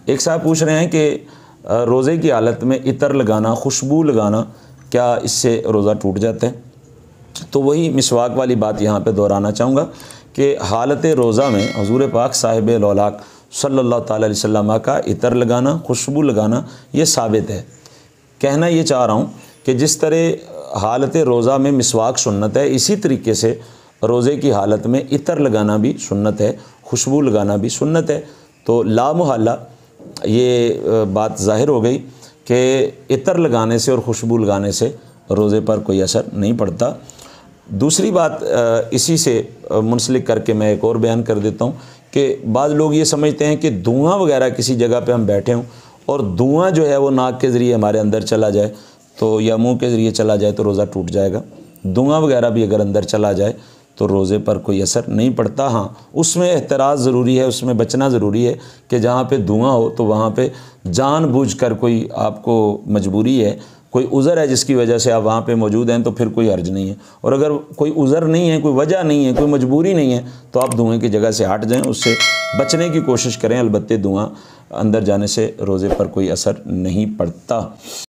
एक साहब पूछ रहे हैं कि रोज़े की हालत में इतर लगाना, खुशबू लगाना, क्या इससे रोज़ा टूट जाता है? तो वही मिसवाक वाली बात यहाँ पे दोहराना चाहूँगा कि हालत रोज़ा में हुज़ूर पाक साहिब लौलाक सल्लल्लाहु ताला अलैहि वसल्लम का इतर लगाना, खुशबू लगाना ये साबित है। कहना ये चाह रहा हूँ कि जिस तरह हालत रोज़ा में मिसवाक सुन्नत है, इसी तरीके से रोज़े की हालत में इतर लगाना भी सुन्नत है, खुशबू लगाना भी सुन्नत है। तो लामुहल्ला ये बात ज़ाहिर हो गई कि इतर लगाने से और खुशबू लगाने से रोज़े पर कोई असर नहीं पड़ता। दूसरी बात इसी से मुंसलिक करके मैं एक और बयान कर देता हूँ कि बाज़ लोग ये समझते हैं कि धुआं वगैरह किसी जगह पे हम बैठे हों और धुआं जो है वो नाक के ज़रिए हमारे अंदर चला जाए तो या मुंह के ज़रिए चला जाए तो रोज़ा टूट जाएगा। धुआं वगैरह भी अगर अंदर चला जाए तो रोज़े पर कोई असर नहीं पड़ता। हाँ, उसमें एहतराज़ ज़रूरी है, उसमें बचना ज़रूरी है कि जहाँ पे धुआं हो तो वहाँ पे जानबूझकर कोई आपको मजबूरी है, कोई उज़र है जिसकी वजह से आप वहाँ पे मौजूद हैं तो फिर कोई हर्ज नहीं है। और अगर कोई उज़र नहीं है, कोई वजह नहीं है, कोई मजबूरी नहीं है तो आप धुएँ की जगह से हट जाएँ, उससे बचने की कोशिश करें। अलबत्ते धुआं अंदर जाने से रोज़े पर कोई असर नहीं पड़ता।